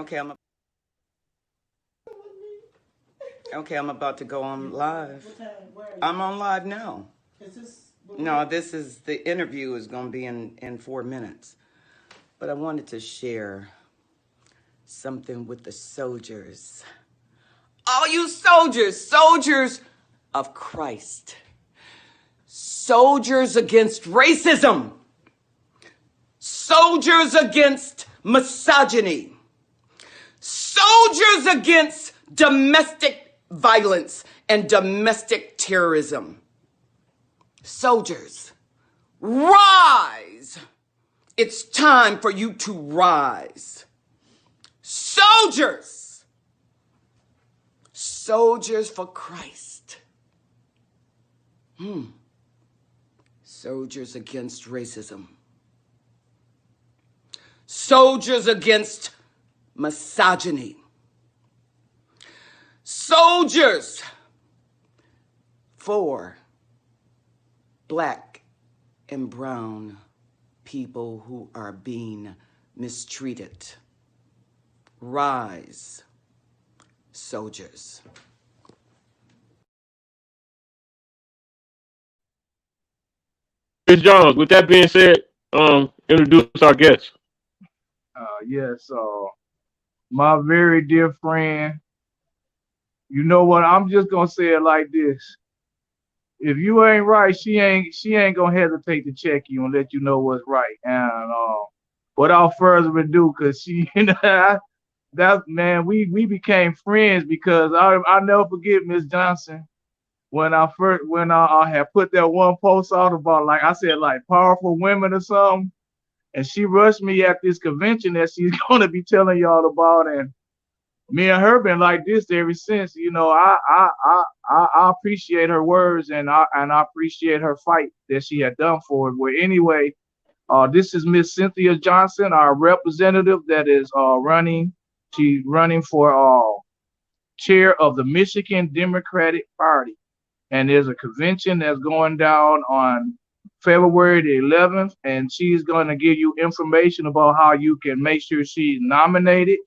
Okay, I'm about to go on live. I'm on live now. No, this is the interview is going to be in 4 minutes. But I wanted to share something with the soldiers. All you soldiers of Christ. Soldiers against racism. Soldiers against misogyny. Soldiers against domestic violence and domestic terrorism. Soldiers, rise. It's time for you to rise. Soldiers for Christ. Soldiers against racism. Soldiers against misogyny. Soldiers for Black and brown people who are being mistreated. Rise, soldiers. Ms. Jones, with that being said, introduce our guest. Yes, my very dear friend. You know what? I'm just gonna say it like this: if you ain't right, she ain't gonna hesitate to check you and let you know what's right. And without further ado, cause she, that man, we became friends because I never forget Miss Johnson when I had put that one post out about, like I said, like powerful women or something. And she rushed me at this convention that she's gonna be telling y'all about, and me and her been like this ever since. You know, I appreciate her words, and I appreciate her fight that she had done for it. But anyway, this is Miss Cynthia Johnson, our representative that is running. She's running for chair of the Michigan Democratic Party, and there's a convention that's going down on February the 11th, and she's going to give you information about how you can make sure she's nominated,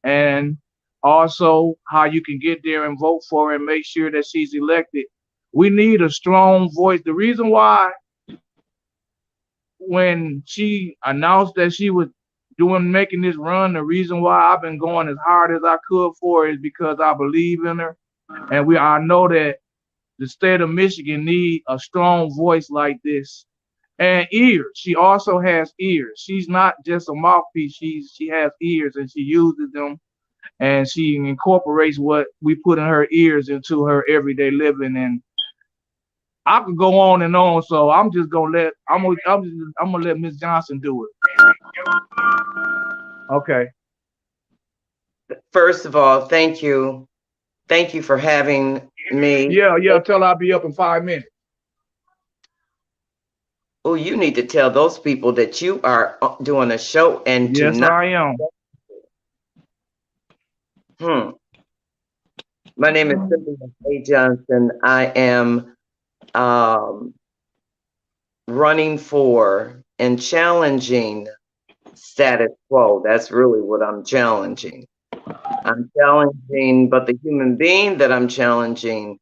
and also how you can get there and vote for her and make sure that she's elected. We need a strong voice. The reason why, when she announced that she was making this run, the reason why I've been going as hard as I could for her is because I believe in her, and I know that the state of Michigan need a strong voice like this. And ears. She also has ears. She's not just a mouthpiece. She has ears, and she uses them, and she incorporates what we put in her ears into her everyday living. And I could go on and on, so I'm gonna let Miss Johnson do it. Okay. First of all, thank you. Thank you for having me. Yeah. Tell her I'll be up in 5 minutes. Oh, you need to tell those people that you are doing a show and yes, tonight. I am. My name is Cynthia Johnson. I am running for and challenging status quo. That's really what I'm challenging. I'm challenging, but the human being that I'm challenging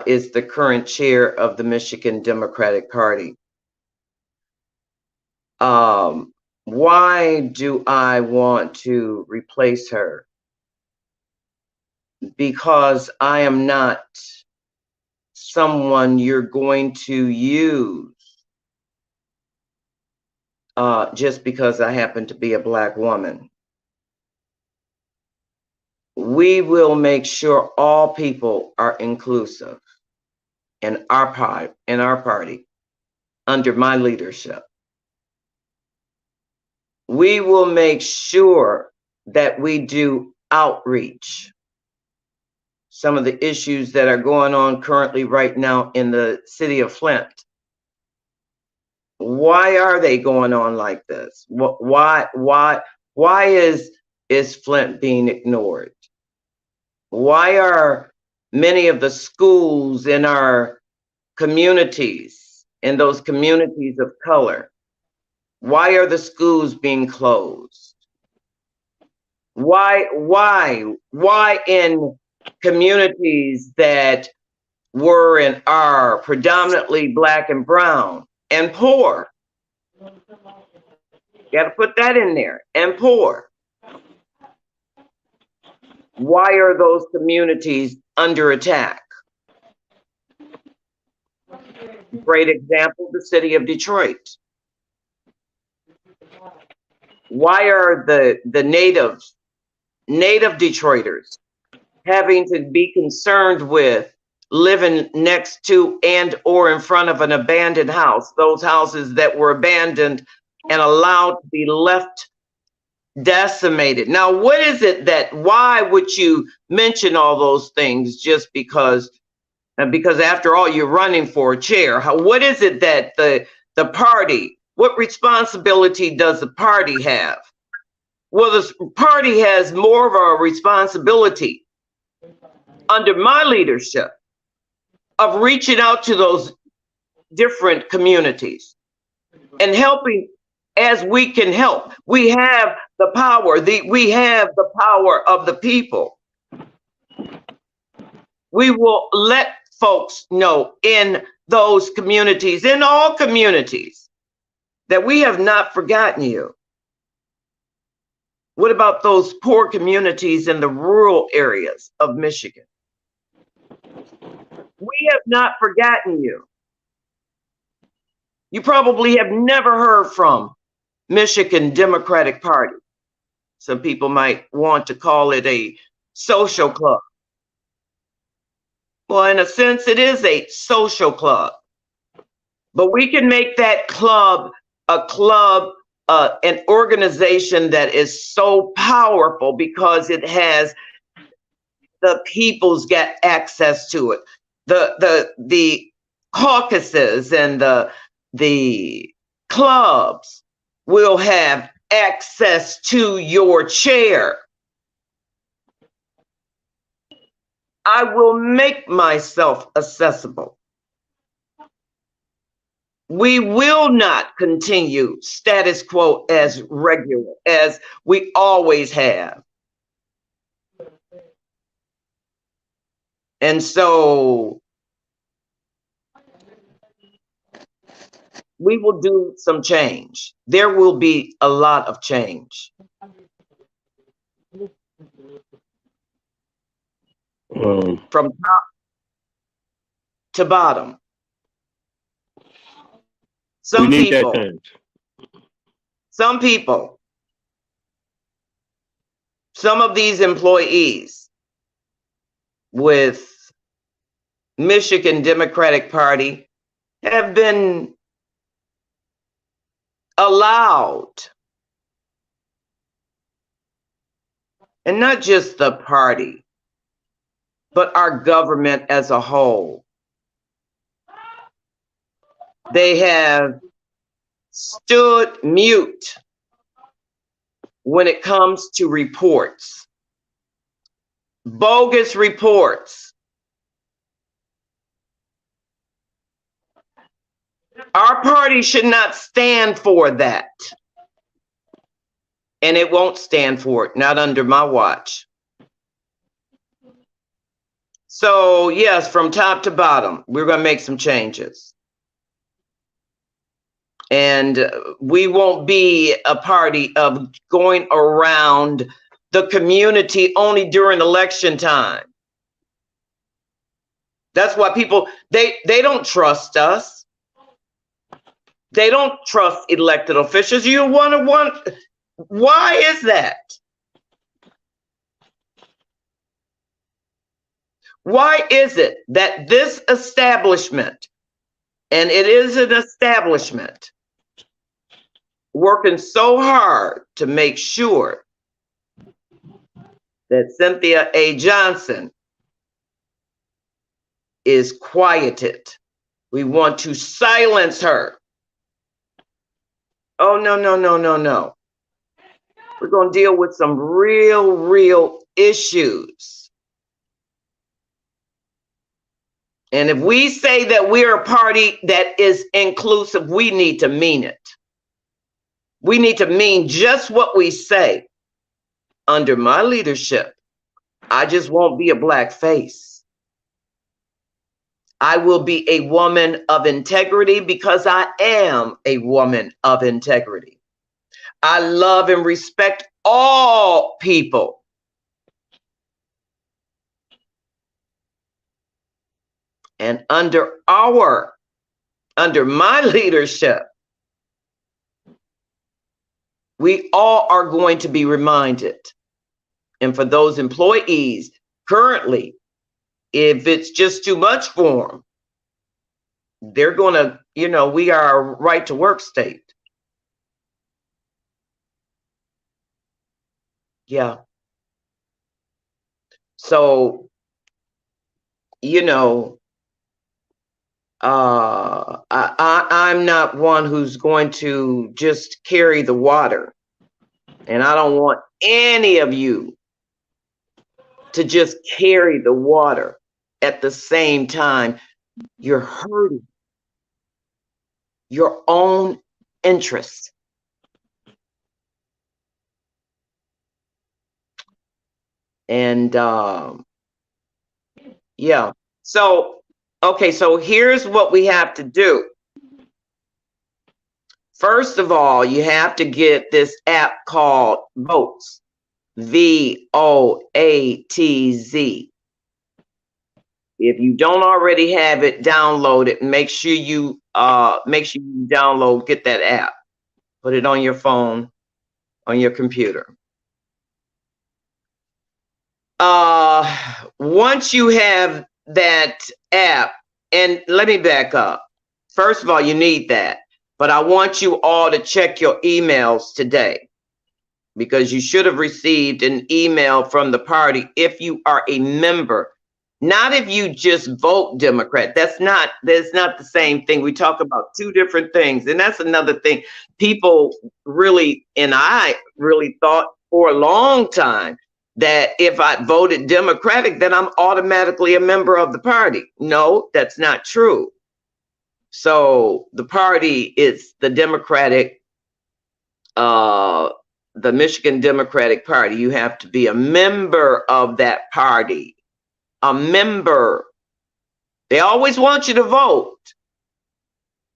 is the current chair of the Michigan Democratic Party. Why do I want to replace her? Because I am not someone you're going to use just because I happen to be a Black woman. We will make sure all people are inclusive in our party under my leadership. We will make sure that we do outreach. Some of the issues that are going on currently right now in the city of Flint. Why are they going on like this? Why is Flint being ignored? Why are many of the schools in our communities, in those communities of color, why are the schools being closed? Why in communities that were and are predominantly black and brown and poor? You got to put that in there, and poor. Why are those communities under attack? Great example, the city of Detroit. Why are the native Detroiters having to be concerned with living next to and or in front of an abandoned house, those houses that were abandoned and allowed to be left decimated? Now, what is it that, why would you mention all those things just because after all, you're running for a chair? What is it that the party, what responsibility does the party have? Well, the party has more of a responsibility under my leadership of reaching out to those different communities and helping as we can help. We have the power. We have the power of the people. We will let folks know in those communities, in all communities, that we have not forgotten you. What about those poor communities in the rural areas of Michigan? We have not forgotten you. You probably have never heard from Michigan Democratic Party. Some people might want to call it a social club. Well, in a sense, it is a social club. But we can make that club a club, an organization that is so powerful because it has the people's get access to it. The caucuses and the clubs will have access to your chair. I will make myself accessible. We will not continue status quo as regular, as we always have. And so we will do some change. There will be a lot of change. From top to bottom. Some people, some of these employees with Michigan Democratic Party have been allowed, and not just the party, but our government as a whole. They have stood mute when it comes to reports, bogus reports. Our party should not stand for that. And it won't stand for it, not under my watch. So yes, from top to bottom, we're going to make some changes. And we won't be a party of going around the community only during election time. That's why people, they don't trust us. They don't trust elected officials. You wonder why is that? Why is it that this establishment, and it is an establishment, working so hard to make sure that Cynthia A. Johnson is quieted? We want to silence her. Oh, no, no, no, no, no. We're going to deal with some real issues. And if we say that we're a party that is inclusive, we need to mean it. We need to mean just what we say under my leadership, I just won't be a black face. I will be a woman of integrity because I am a woman of integrity. I love and respect all people. And under my leadership, we all are going to be reminded. And for those employees currently, if it's just too much for them, they're going to, we are a right to work state. Yeah. So, I'm not one who's going to just carry the water. And I don't want any of you to just carry the water at the same time. You're hurting your own interests. And yeah. So, okay, so here's what we have to do. First of all, you have to get this app called Votes, VOATZ. If you don't already have it, download it and make sure you download, get that app. Put it on your phone, on your computer. Once you have that app, and let me back up. First of all, you need that. But I want you all to check your emails today, because you should have received an email from the party if you are a member. Not if you just vote Democrat. That's not the same thing. We talk about two different things. And that's another thing. People really, and I really thought for a long time that if I voted Democratic, then I'm automatically a member of the party. No, that's not true. So the party is the Democratic, the Michigan Democratic Party. You have to be a member of that party. A member. They always want you to vote.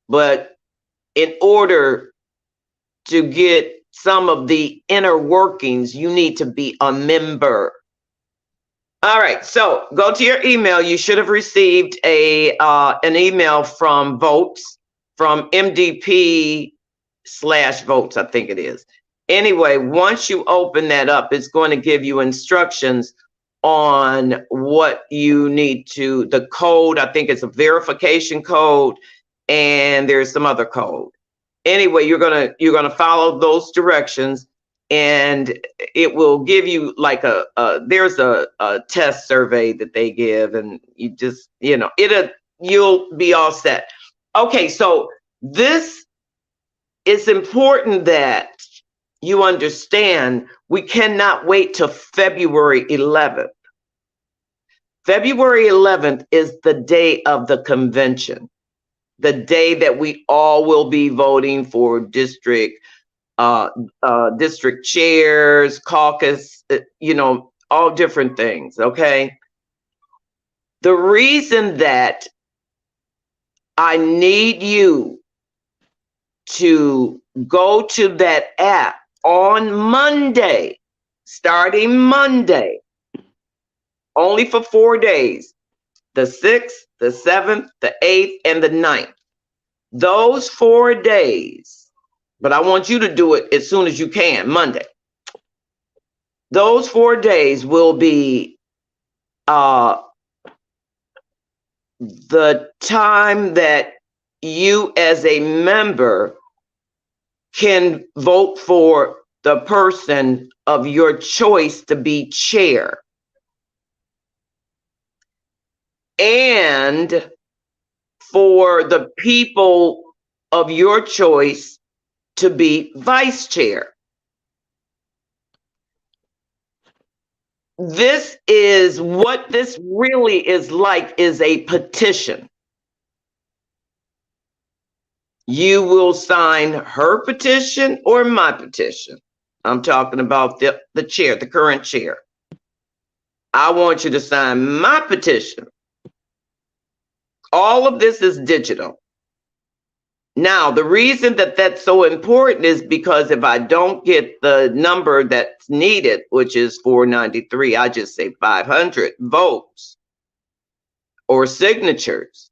But in order to get some of the inner workings, you need to be a member. All right, so go to your email. You should have received an email from Votes, from MDP/Votes, I think it is. Anyway, once you open that up, it's going to give you instructions on what you need to, the code. I think it's a verification code, and there's some other code. Anyway, you're gonna follow those directions, and it will give you like there's a test survey that they give, and you just, you'll be all set. Okay, so this is important that you understand. We cannot wait till February 11th. February 11th is the day of the convention, the day that we all will be voting for district chairs, caucus, all different things, okay? The reason that I need you to go to that app on Monday, starting Monday, only for 4 days, the 6th, the 7th, the 8th, and the 9th. Those 4 days, but I want you to do it as soon as you can, Monday. Those 4 days will be the time that you as a member can vote for the person of your choice to be chair, and for the people of your choice to be vice chair. This is what this really is like, is a petition. You will sign her petition or my petition. I'm talking about the chair, the current chair. I want you to sign my petition. All of this is digital. Now, the reason that that's so important is because if I don't get the number that's needed, which is 493, I just say 500 votes or signatures,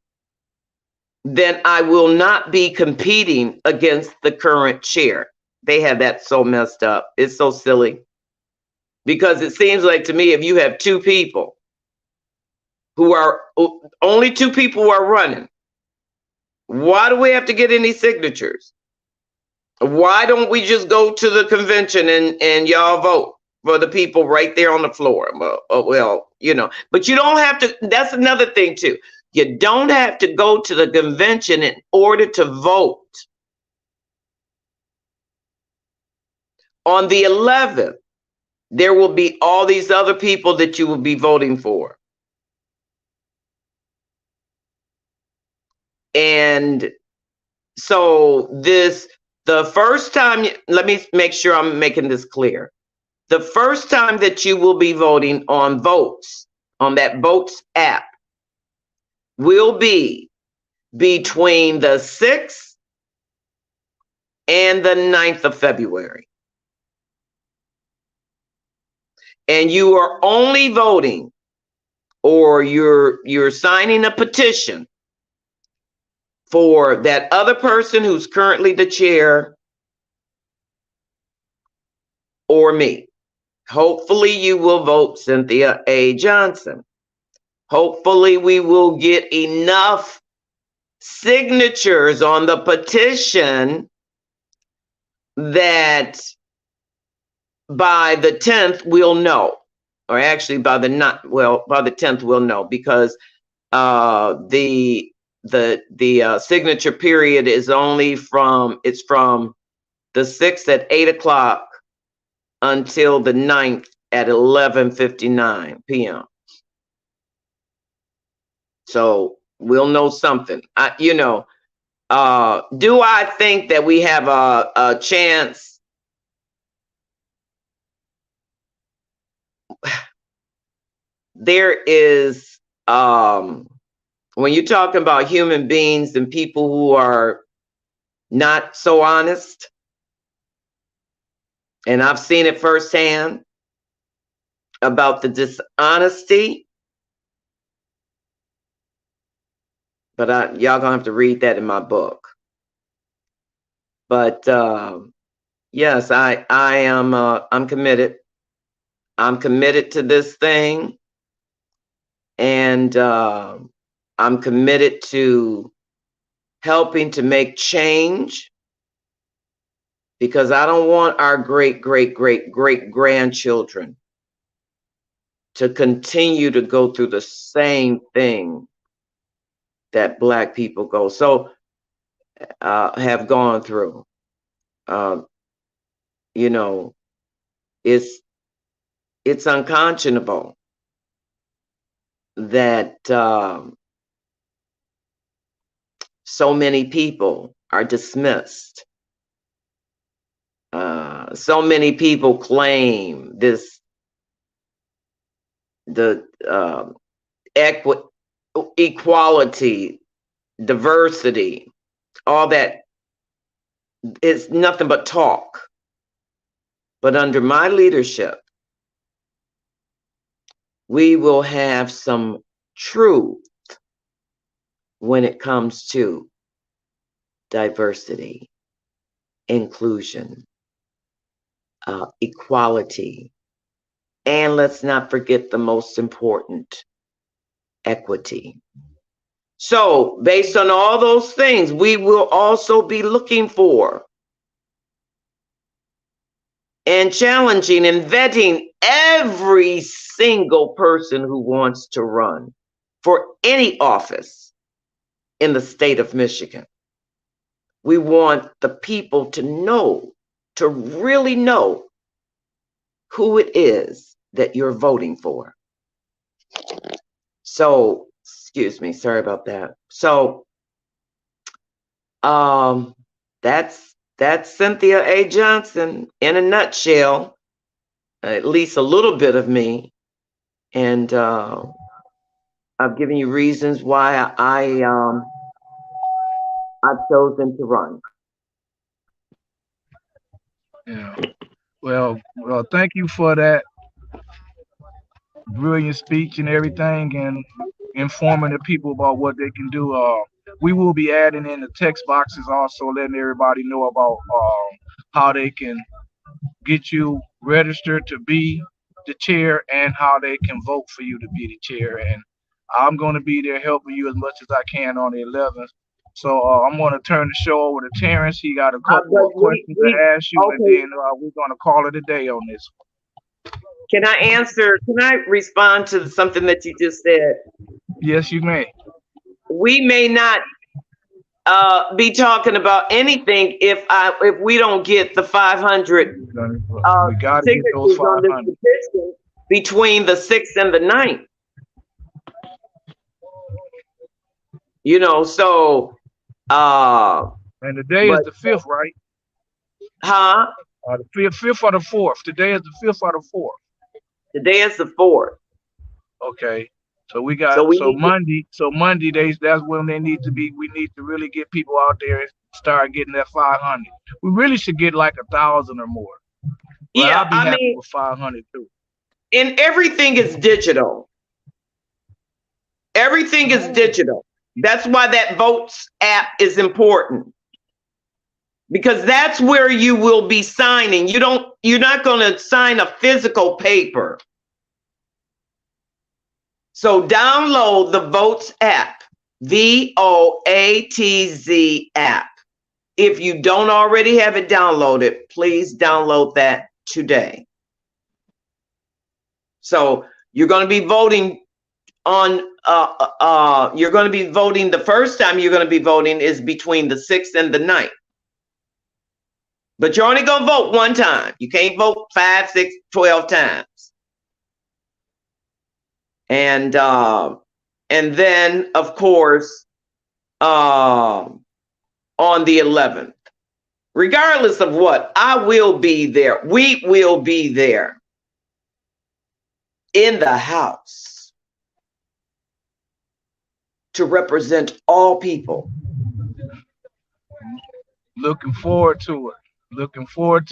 then I will not be competing against the current chair. They have that so messed up. It's so silly. Because it seems like to me, if you have two people who are, only two people who are running, why do we have to get any signatures? Why don't we just go to the convention and y'all vote for the people right there on the floor? Well, you know, but you don't have to. That's another thing too. You don't have to go to the convention in order to vote. On the 11th, there will be all these other people that you will be voting for. And so the first time, let me make sure I'm making this clear. The first time that you will be voting on votes, on that votes app, will be between the 6th and the 9th of February. And you are only voting, or you're signing a petition for that other person who's currently the chair or me. Hopefully you will vote Cynthia A. Johnson. Hopefully we will get enough signatures on the petition that by the 10th we'll know, or actually by the 10th we'll know, because the signature period is only from the 6th at 8 o'clock until the 9th at 11:59 p.m. So we'll know something. Do I think that we have a chance? There is, when you're talking about human beings and people who are not so honest, and I've seen it firsthand about the dishonesty, but y'all gonna have to read that in my book. But yes, I am. I'm committed. I'm committed to this thing, and I'm committed to helping to make change, because I don't want our great grandchildren to continue to go through the same thing that Black people have gone through. It's unconscionable that so many people are dismissed. So many people claim equality, diversity, all that is nothing but talk. But under my leadership, we will have some truth when it comes to diversity, inclusion, equality, and let's not forget the most important, equity. So based on all those things, we will also be looking for and challenging and vetting every single person who wants to run for any office in the state of Michigan. We want the people to know, to really know who it is that you're voting for. So, excuse me, sorry about that. So, that's That's Cynthia A. Johnson in a nutshell, at least a little bit of me. And I've given you reasons why I've chosen to run. Yeah. Well, thank you for that brilliant speech and everything, and informing the people about what they can do. We will be adding in the text boxes, also letting everybody know about how they can get you registered to be the chair and how they can vote for you to be the chair. And I'm going to be there helping you as much as I can on the 11th. So I'm going to turn the show over to Terrence. He got a couple of questions to ask you, and then we're going to call it a day on this. Can I respond to something that you just said? Yes, you may. We may not be talking about anything if we don't get the 500 We got to get those signatures on this petition between the 6th and the 9th. You know, so and the day is the 5th, right? Huh? The 5th or the 4th. Today is the 5th or the 4th. Today is the 4th. Okay. So we got Monday. So Monday days, that's when they need to be. We need to really get people out there and start getting that 500. We really should get like 1,000 or more. But yeah, I'll be happy with 500 too. And everything is digital. Everything is digital. That's why that Votes app is important. Because that's where you will be signing. You're not going to sign a physical paper. So download the Votes app, VOATZ app. If you don't already have it downloaded, please download that today. So you're going to be voting on, you're going to be voting, the first time you're going to be voting is between the 6th and the 9th. But you're only going to vote one time. You can't vote 5, 6, 12 times. And then, of course, on the 11th, regardless of what, I will be there. We will be there in the House to represent all people. Looking forward to it. Looking forward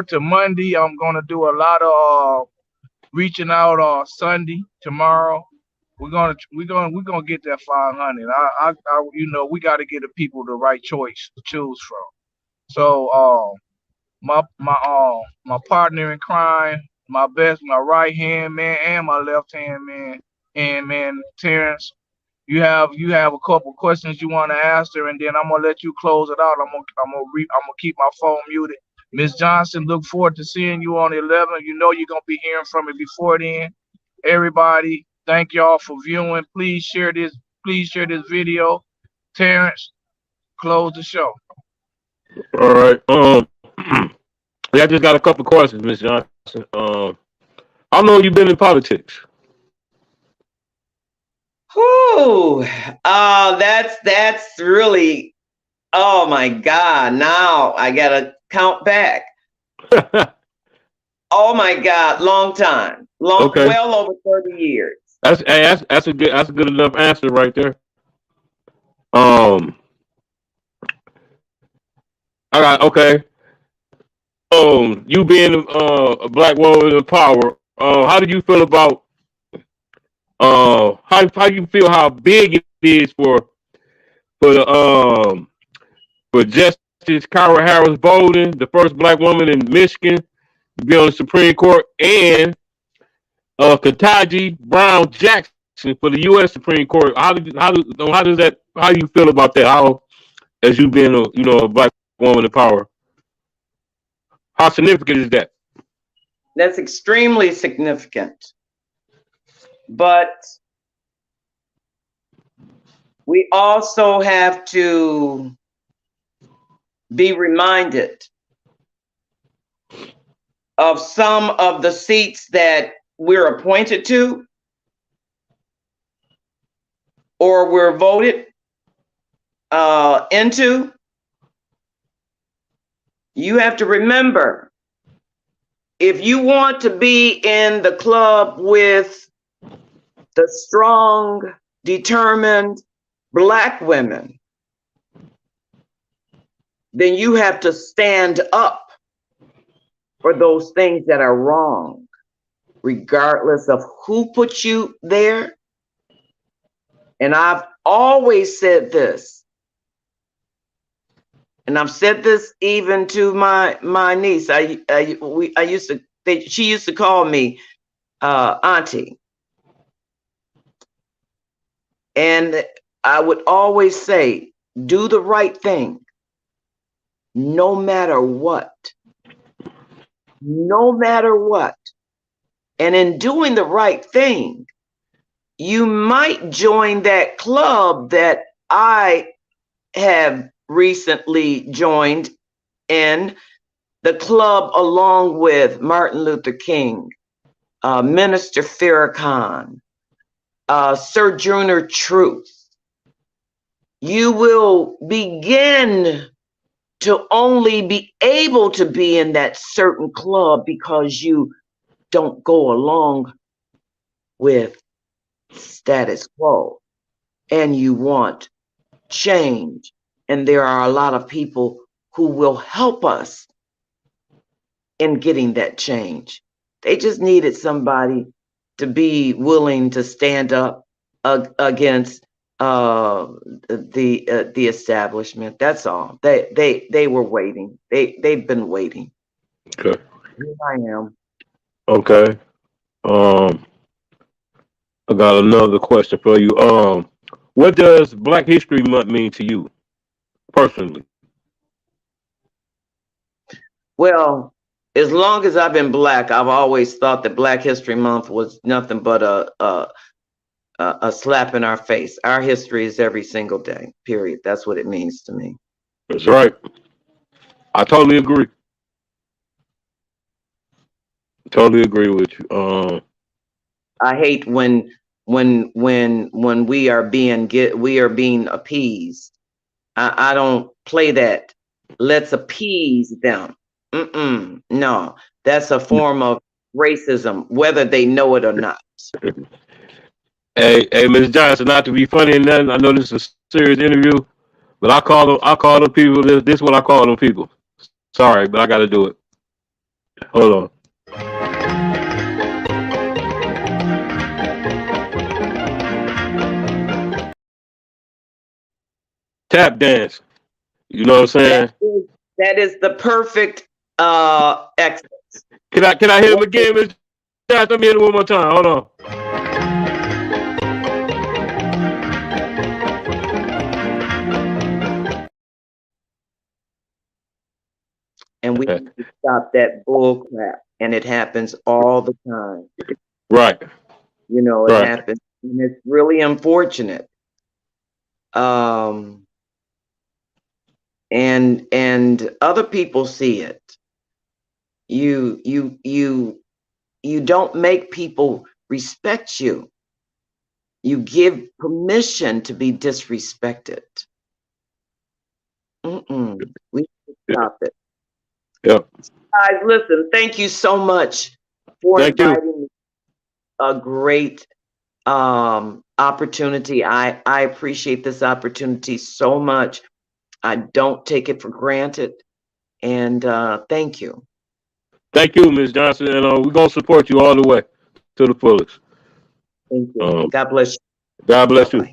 to Monday. I'm gonna do a lot of reaching out Sunday, tomorrow. We're gonna get that 500. I you know, we got to get the people the right choice to choose from. So my partner in crime, my right hand man and my left hand man, Terrence. You have a couple questions you want to ask her, and then I'm gonna let you close it out. I'm gonna keep my phone muted. Ms. Johnson, look forward to seeing you on the 11th. You know you're gonna be hearing from me before then. Everybody, thank y'all for viewing. Please share this video. Terrence, close the show. All right. I just got a couple questions, Ms. Johnson. How long you been in politics? Whew. That's really, oh my God. Now I gotta count back. Oh my God, long time. Okay. Well over 30 years. That's a good enough answer right there. All right, okay. You being a black woman in power, how do you feel about how you feel how big it is for Justice Kyra Harris Bolden, the first black woman in Michigan to be on the Supreme Court, and Ketanji Brown Jackson for the U.S. Supreme Court? How do you feel about that? How, as you being a black woman in power, how significant is that? That's extremely significant. But we also have to be reminded of some of the seats that we're appointed to or we're voted into. You have to remember, if you want to be in the club with the strong, determined Black women, then you have to stand up for those things that are wrong, regardless of who put you there. And I've always said this, and I've said this even to my niece. She used to call me auntie, and I would always say, do the right thing, no matter what. No matter what. And in doing the right thing, you might join that club that I have recently joined in, the club along with Martin Luther King, Minister Farrakhan, Sojourner Truth. You will begin to only be able to be in that certain club because you don't go along with status quo and you want change. And there are a lot of people who will help us in getting that change. They just needed somebody to be willing to stand up against the establishment. That's all. They were waiting. They've been waiting. Okay. Here I am. Okay. I got another question for you. What does Black History Month mean to you personally? Well, as long as I've been Black, I've always thought that Black History Month was nothing but a slap in our face. Our history is every single day, period. That's what it means to me. That's right. I totally agree. Totally agree with you. I hate when we are being appeased. I don't play that. Let's appease them. No, that's a form of racism, whether they know it or not. Hey, Ms. Johnson, not to be funny and nothing. I know this is a serious interview, but I call them people. This is what I call them people. Sorry, but I got to do it. Hold on. Tap dance. You know what I'm saying? That is the perfect exit. Can I hear him again, Ms. Johnson? Let me hear it one more time. Hold on. And we need to stop that bull crap. And it happens all the time. Right. You know, it happens. And it's really unfortunate. And other people see it. You don't make people respect you. You give permission to be disrespected. We need to stop it. Yep. Guys, listen, thank you so much for inviting me. A great opportunity. I appreciate this opportunity so much. I don't take it for granted. And thank you. Thank you, Ms. Johnson. And we're going to support you all the way to the fullest. Thank you. God bless you. God bless you.